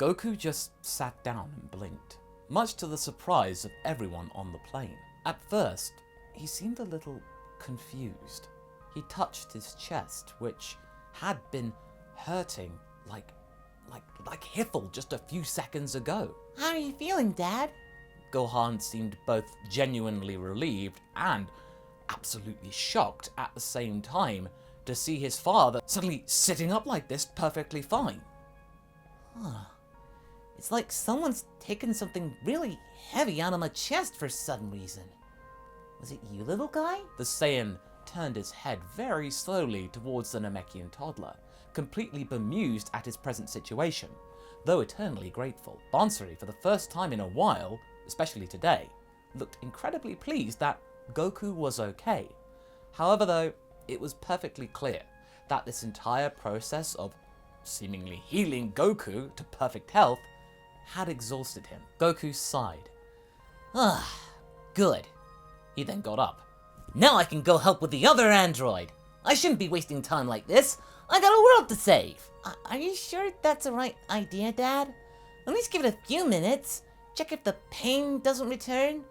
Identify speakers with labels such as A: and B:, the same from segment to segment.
A: Goku just sat down and blinked, much to the surprise of everyone on the plane. At first, he seemed a little confused. He touched his chest, which had been hurting like Hiffle just a few seconds ago.
B: How are you feeling, Dad?
A: Gohan seemed both genuinely relieved and absolutely shocked at the same time to see his father suddenly sitting up like this perfectly fine.
B: Huh. It's like someone's taken something really heavy out of my chest for some reason. Was it you, little guy?
A: The Saiyan turned his head very slowly towards the Namekian toddler, completely bemused at his present situation, though eternally grateful. Bansuri, for the first time in a while, especially today, looked incredibly pleased that Goku was okay. However though, it was perfectly clear that this entire process of seemingly healing Goku to perfect health had exhausted him. Goku sighed.
B: Ah, good.
A: He then got up.
B: Now I can go help with the other android. I shouldn't be wasting time like this. I got a world to save. Are you sure that's the right idea, Dad? At least give it a few minutes. Check if the pain doesn't return.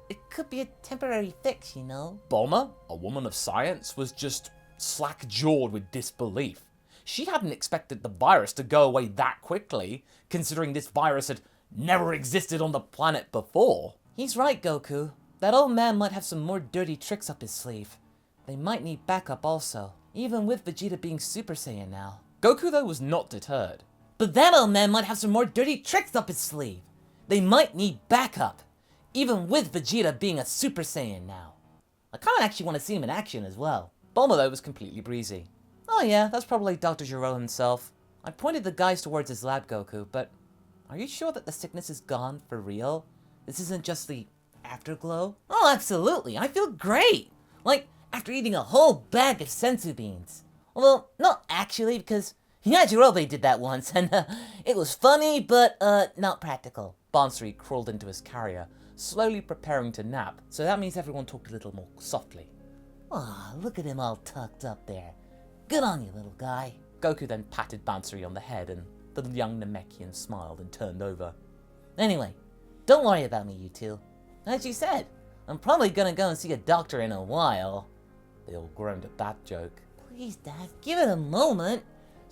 B: It could be a temporary fix, you know.
A: Bulma, a woman of science, was just slack-jawed with disbelief. She hadn't expected the virus to go away that quickly, considering this virus had never existed on the planet before.
B: He's right, Goku. That old man might have some more dirty tricks up his sleeve. They might need backup also, even with Vegeta being Super Saiyan now.
A: Goku, though, was not deterred.
B: But that old man might have some more dirty tricks up his sleeve. They might need backup, even with Vegeta being a Super Saiyan now. I kinda actually want to see him in action as well.
A: Bulma, though, was completely breezy.
B: Oh yeah, that's probably Dr. Gero himself. I pointed the guys towards his lab, Goku, but are you sure that the sickness is gone for real? This isn't just the afterglow? Oh, absolutely. I feel great. Like after eating a whole bag of senzu beans. Although, not actually, because Yajirobe did that once, and it was funny, but not practical.
A: Bansuri crawled into his carrier, slowly preparing to nap, so that means everyone talked a little more softly.
B: Aw, look at him all tucked up there. Good on you, little guy.
A: Goku then patted Bansuri on the head, and the young Namekian smiled and turned over.
B: Anyway, don't worry about me, you two. As you said, I'm probably gonna go and see a doctor in a while.
A: They all groaned at that joke.
B: Please, Dad, give it a moment.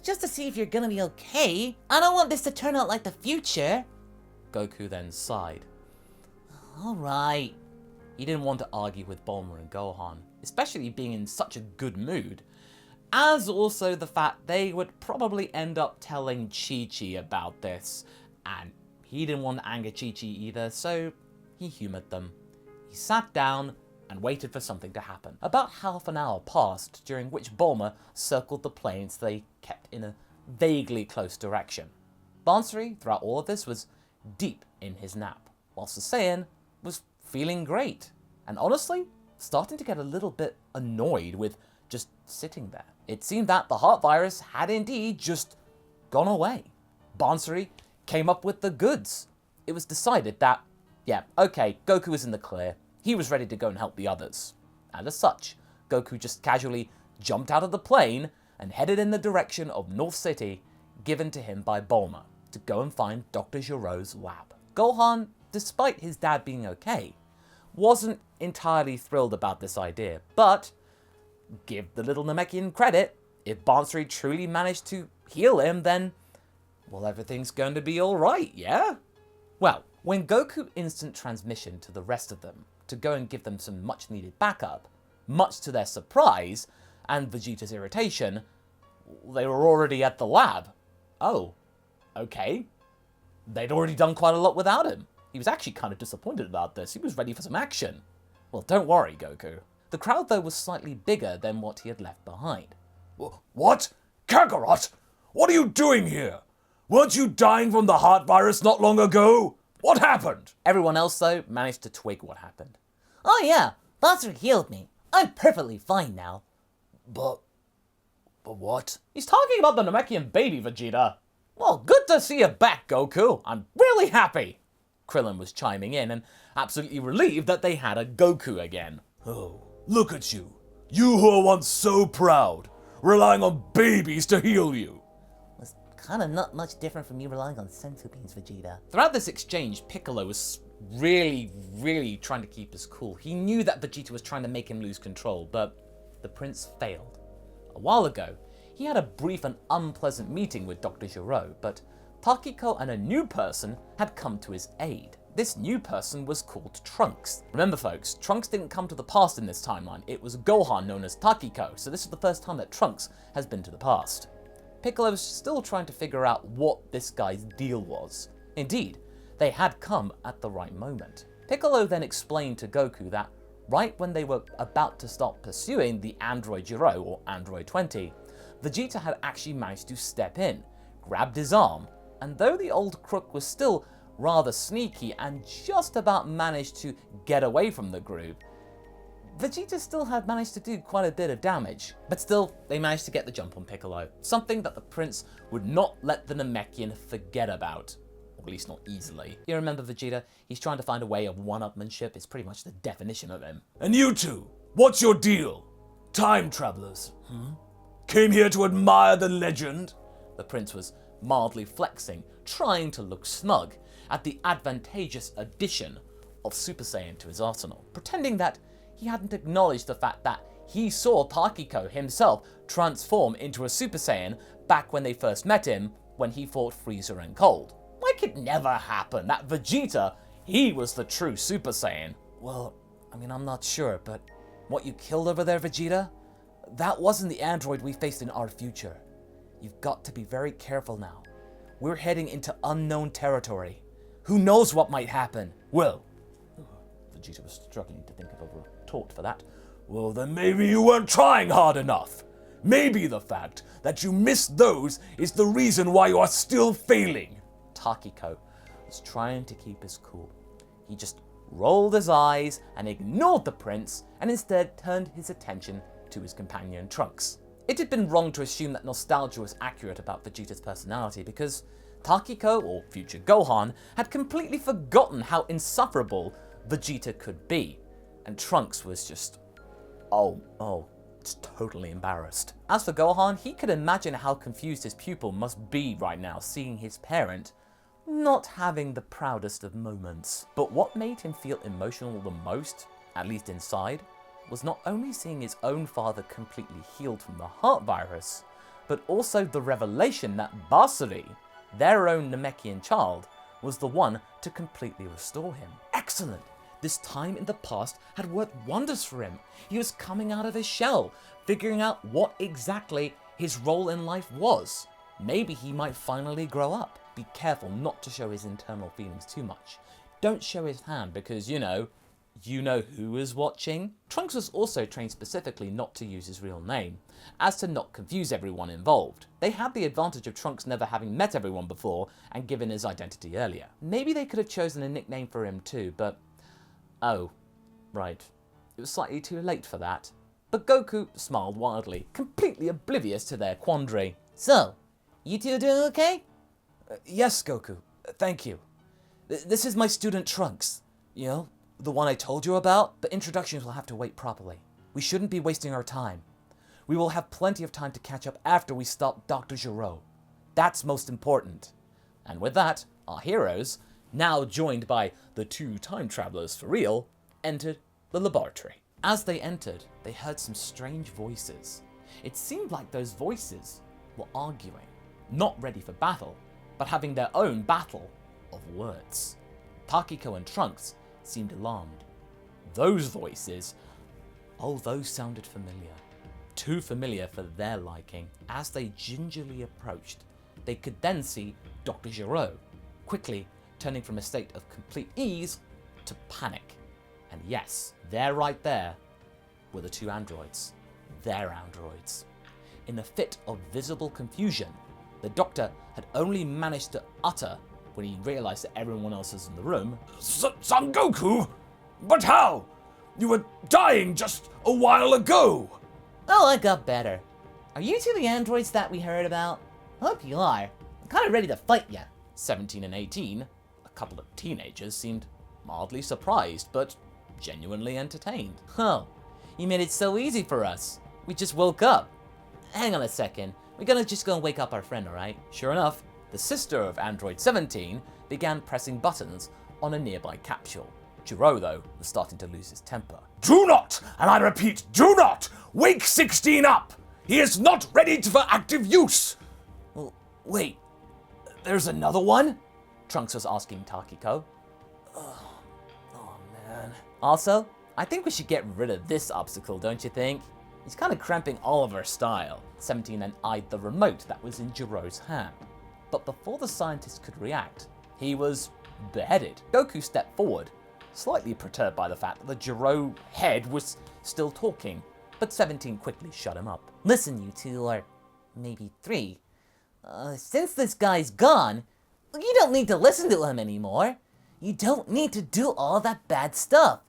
B: Just to see if you're gonna be okay. I don't want this to turn out like the future.
A: Goku then sighed.
B: Alright.
A: He didn't want to argue with Bulma and Gohan, especially being in such a good mood, as also the fact they would probably end up telling Chi-Chi about this, and he didn't want to anger Chi-Chi either, so he humoured them. He sat down and waited for something to happen. About half an hour passed, during which Bulma circled the plane so they kept in a vaguely close direction. Bansuri, throughout all of this, was deep in his nap, whilst the Saiyan was feeling great, and honestly, starting to get a little bit annoyed with just sitting there. It seemed that the heart virus had indeed just gone away. Bansuri came up with the goods. It was decided that, yeah, okay, Goku was in the clear. He was ready to go and help the others. And as such, Goku just casually jumped out of the plane and headed in the direction of North City, given to him by Bulma, to go and find Dr. Gero's lab. Gohan, despite his dad being okay, wasn't entirely thrilled about this idea, but give the little Namekian credit, if Bansuri truly managed to heal him, then, well, everything's going to be alright, yeah? Well, when Goku instant transmission to the rest of them to go and give them some much needed backup, much to their surprise and Vegeta's irritation, they were already at the lab. Oh, okay. They'd already done quite a lot without him. He was actually kind of disappointed about this. He was ready for some action. Well, don't worry, Goku. The crowd, though, was slightly bigger than what he had left behind.
C: What? Kakarot? What are you doing here? Weren't you dying from the heart virus not long ago? What happened?
A: Everyone else, though, managed to twig what happened.
B: Oh yeah, Bansuri healed me. I'm perfectly fine now.
C: But what?
A: He's talking about the Namekian baby, Vegeta. Well, good to see you back, Goku. I'm really happy. Krillin was chiming in and absolutely relieved that they had a Goku again.
C: Oh, look at you. You who were once so proud, relying on babies to heal you.
B: Was kinda not much different from you relying on senzu beans, Vegeta.
A: Throughout this exchange, Piccolo was really trying to keep his cool. He knew that Vegeta was trying to make him lose control, but the prince failed. A while ago, he had a brief and unpleasant meeting with Dr. Gero, but Takiko and a new person had come to his aid. This new person was called Trunks. Remember folks, Trunks didn't come to the past in this timeline. It was Gohan known as Takiko, so this is the first time that Trunks has been to the past. Piccolo's still trying to figure out what this guy's deal was. Indeed, they had come at the right moment. Piccolo then explained to Goku that right when they were about to start pursuing the android Gero, or Android 20, Vegeta had actually managed to step in, grabbed his arm, and though the old crook was still rather sneaky and just about managed to get away from the group, Vegeta still had managed to do quite a bit of damage. But still, they managed to get the jump on Piccolo, something that the prince would not let the Namekian forget about. Or at least not easily. You remember Vegeta? He's trying to find a way of one-upmanship. It's pretty much the definition of him.
C: And you two, what's your deal? Time travelers? Came here to admire the legend?
A: The prince was mildly flexing, trying to look smug at the advantageous addition of Super Saiyan to his arsenal, pretending that he hadn't acknowledged the fact that he saw Takiko himself transform into a Super Saiyan back when they first met him when he fought Frieza and Cold. Like it never happened that Vegeta, he was the true Super Saiyan.
B: Well, I mean, I'm not sure, but what you killed over there, Vegeta? That wasn't the android we faced in our future. You've got to be very careful now. We're heading into unknown territory. Who knows what might happen?
C: Well,
A: Vegeta was struggling to think of a retort for that.
C: well then maybe you weren't trying hard enough. Maybe the fact that you missed those is the reason why you are still failing.
A: Takiko was trying to keep his cool. He just rolled his eyes and ignored the prince and instead turned his attention to his companion Trunks. It had been wrong to assume that nostalgia was accurate about Vegeta's personality because Takiko, or future Gohan, had completely forgotten how insufferable Vegeta could be, and Trunks was just, just totally embarrassed. As for Gohan, he could imagine how confused his pupil must be right now seeing his parent not having the proudest of moments. But what made him feel emotional the most, at least inside, was not only seeing his own father completely healed from the heart virus, but also the revelation that Basri, their own Namekian child, was the one to completely restore him. Excellent! This time in the past had worked wonders for him. He was coming out of his shell, figuring out what exactly his role in life was. Maybe he might finally grow up. Be careful not to show his internal feelings too much. Don't show his hand because, you know who is watching. Trunks was also trained specifically not to use his real name, as to not confuse everyone involved. They had the advantage of Trunks never having met everyone before and given his identity earlier. Maybe they could have chosen a nickname for him too, but oh, right. It was slightly too late for that. But Goku smiled wildly, completely oblivious to their quandary.
B: So, you two doing okay?
C: Yes, Goku. Thank you.
B: This is my student Trunks. You know, the one I told you about, but introductions will have to wait properly. We shouldn't be wasting our time. We will have plenty of time to catch up after we stop Dr. Gero. That's most important.
A: And with that, our heroes, now joined by the two time travelers for real, entered the laboratory. As they entered, they heard some strange voices. It seemed like those voices were arguing, not ready for battle, but having their own battle of words. Takiko and Trunks seemed alarmed. Those voices, those sounded familiar. Too familiar for their liking. As they gingerly approached, they could then see Dr. Gero, quickly turning from a state of complete ease to panic. And yes, there right there were the two androids. Their androids. In a fit of visible confusion, the doctor had only managed to utter when he realized that everyone else was in the room.
C: Son Goku? But how? You were dying just a while ago.
B: Oh, I got better. Are you two the androids that we heard about? Hope you are. I'm kind of ready to fight ya.
A: 17 and 18, a couple of teenagers, seemed mildly surprised, but genuinely entertained.
B: Oh, you made it so easy for us. We just woke up. Hang on a second. We're gonna just go and wake up our friend, alright?
A: Sure enough, the sister of Android 17 began pressing buttons on a nearby capsule. Gero, though, was starting to lose his temper.
C: Do not, and I repeat, do not wake 16 up! He is not ready for active use!
A: Well, wait, there's another one? Trunks was asking Takiko. Oh man. Also, I think we should get rid of this obstacle, don't you think? He's kind of cramping all of our style. 17 then eyed the remote that was in Gero's hand. But before the scientist could react, he was beheaded. Goku stepped forward, slightly perturbed by the fact that the Gero head was still talking, but 17 quickly shut him up.
B: Listen, you two, or maybe three. Since this guy's gone, you don't need to listen to him anymore. You don't need to do all that bad stuff.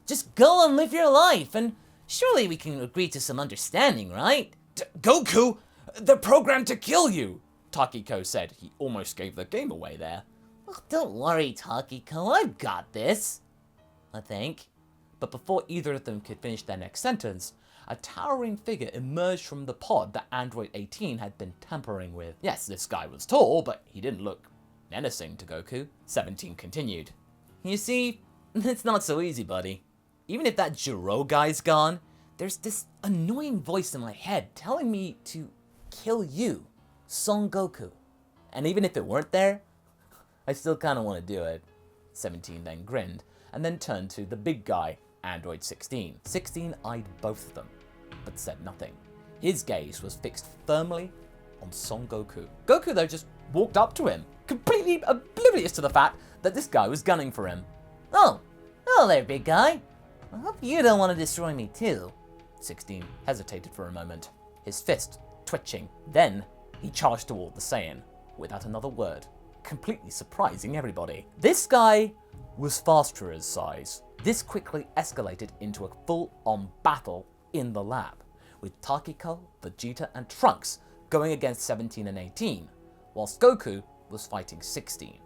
B: Just go and live your life, and surely we can agree to some understanding, right?
A: Goku, they're programmed to kill you, Takiko said. He almost gave the game away there.
B: Oh, don't worry, Takiko, I've got this. I think.
A: But before either of them could finish their next sentence, a towering figure emerged from the pod that Android 18 had been tampering with. Yes, this guy was tall, but he didn't look menacing to Goku. 17 continued.
B: You see, it's not so easy, buddy. Even if that Gero guy's gone, there's this annoying voice in my head telling me to kill you, Son Goku. And even if it weren't there, I still kind of want to do it.
A: 17 then grinned, and then turned to the big guy, Android 16. 16 eyed both of them, but said nothing. His gaze was fixed firmly on Son Goku. Goku, though, just walked up to him, completely oblivious to the fact that this guy was gunning for him.
B: Oh, hello there, big guy. I hope you don't want to destroy me too.
A: 16 hesitated for a moment, his fist twitching. Then he charged toward the Saiyan without another word, completely surprising everybody. This guy was fast for his size. This quickly escalated into a full-on battle in the lab, with Takiko, Vegeta, and Trunks going against 17 and 18, whilst Goku was fighting 16.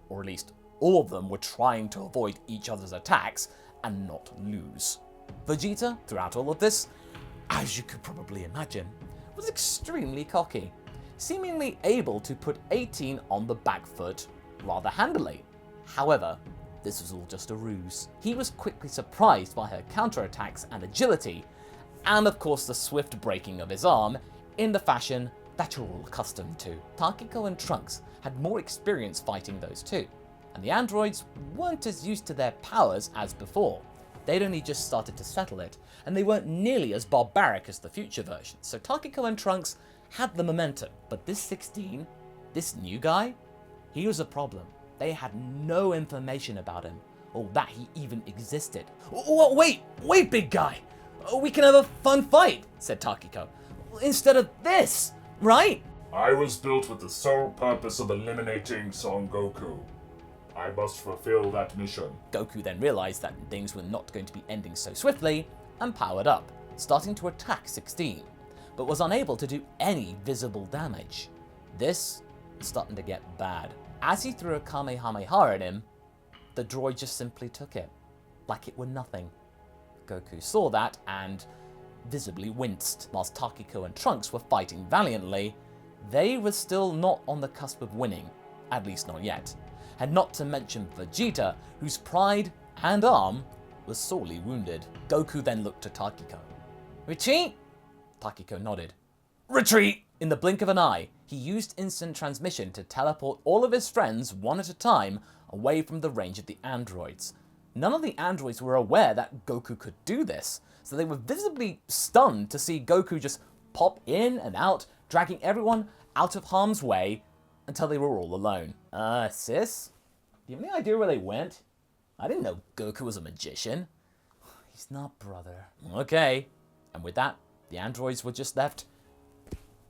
A: Or at least all of them were trying to avoid each other's attacks and not lose. Vegeta, throughout all of this, as you could probably imagine, was extremely cocky, seemingly able to put 18 on the back foot rather handily. However, this was all just a ruse. He was quickly surprised by her counterattacks and agility, and of course the swift breaking of his arm in the fashion that you're all accustomed to. Takiko and Trunks had more experience fighting those two, and the androids weren't as used to their powers as before. They'd only just started to settle it, and they weren't nearly as barbaric as the future version, so Takiko and Trunks had the momentum. But this 16, this new guy, he was a problem. They had no information about him, or that he even existed. Wait, big guy! We can have a fun fight, said Takiko. Instead of this, right?
C: I was built with the sole purpose of eliminating Son Goku. I must fulfill that mission.
A: Goku then realized that things were not going to be ending so swiftly, and powered up, starting to attack 16, but was unable to do any visible damage. This was starting to get bad. As he threw a Kamehameha at him, the droid just simply took it, like it were nothing. Goku saw that and visibly winced. Whilst Takiko and Trunks were fighting valiantly, they were still not on the cusp of winning, at least not yet. And not to mention Vegeta, whose pride and arm was sorely wounded. Goku then looked to Takiko.
B: Retreat?
A: Takiko nodded.
C: Retreat!
A: In the blink of an eye, he used instant transmission to teleport all of his friends one at a time away from the range of the androids. None of the androids were aware that Goku could do this, so they were visibly stunned to see Goku just pop in and out, dragging everyone out of harm's way until they were all alone. Sis? Do you have any idea where they went? I didn't know Goku was a magician.
B: He's not, brother.
A: Okay. And with that, the androids were just left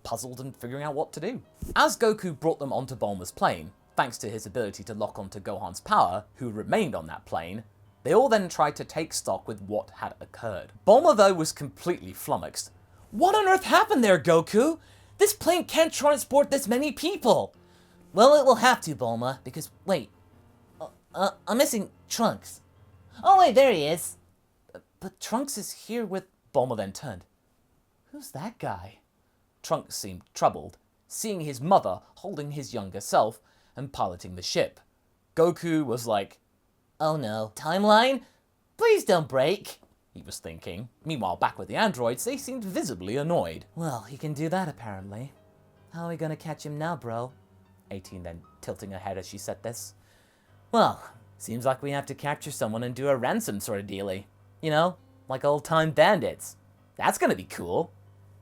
A: puzzled and figuring out what to do. As Goku brought them onto Bulma's plane, thanks to his ability to lock onto Gohan's power, who remained on that plane, they all then tried to take stock with what had occurred. Bulma, though, was completely flummoxed.
B: What on earth happened there, Goku? This plane can't transport this many people. Well, it will have to, Bulma, because, wait, I'm missing Trunks. Oh, wait, there he is.
A: But Trunks is here with... Bulma then turned. Who's that guy? Trunks seemed troubled, seeing his mother holding his younger self and piloting the ship. Goku was like,
B: Oh no, timeline? Please don't break,
A: he was thinking. Meanwhile, back with the androids, they seemed visibly annoyed.
B: Well, he can do that apparently. How are we gonna catch him now, bro?
A: 18 then tilting her head as she said this.
B: Well, seems like we have to capture someone and do a ransom sort of dealy. You know, like old-time bandits. That's gonna be cool.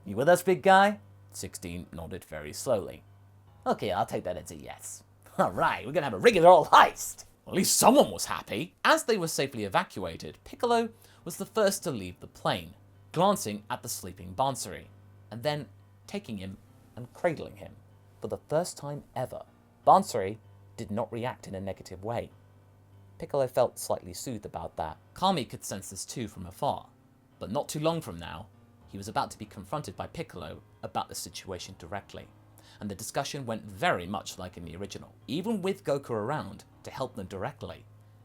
B: You with us, big guy?
A: 16 nodded very slowly.
B: Okay, I'll take that as a yes. Alright, we're gonna have a regular old heist.
A: At least someone was happy. As they were safely evacuated, Piccolo was the first to leave the plane, glancing at the sleeping Bansuri, and then taking him and cradling him. For the first time ever, Bansuri did not react in a negative way. Piccolo felt slightly soothed about that. Kami could sense this too from afar, but not too long from now, he was about to be confronted by Piccolo about the situation directly, and the discussion went very much like in the original. Even with Goku around to help them directly,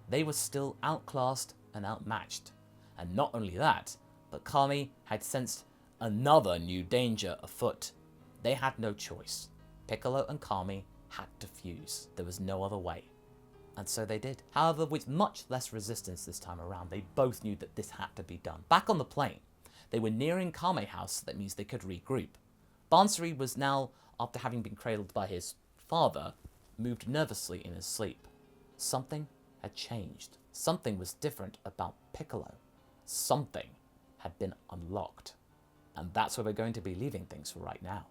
A: they were still outclassed and outmatched. And not only that, but Kami had sensed another new danger afoot. They had no choice. Piccolo and Kami had to fuse. There was no other way. And so they did. However, with much less resistance this time around, they both knew that this had to be done. Back on the plane, they were nearing Kame House, so that means they could regroup. Bansuri was now, after having been cradled by his father, moved nervously in his sleep. Something had changed. Something was different about Piccolo. Something had been unlocked. And that's where we're going to be leaving things for right now.